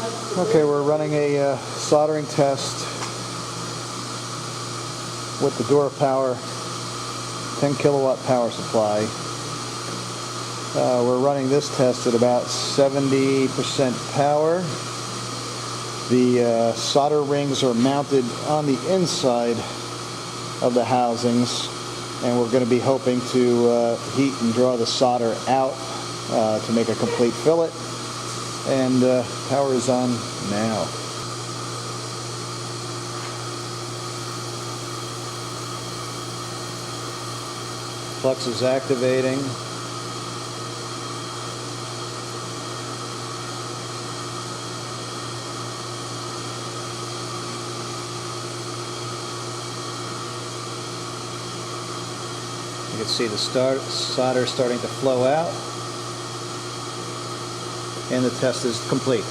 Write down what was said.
Okay, we're running a soldering test with the DuraPower 10 kilowatt power supply. We're running this test at about 70% power. The solder rings are mounted on the inside of the housings, and we're going to be hoping to heat and draw the solder out to make a complete fillet. And power is on now. Flux is activating. You can see the solder starting to flow out, and the test is complete.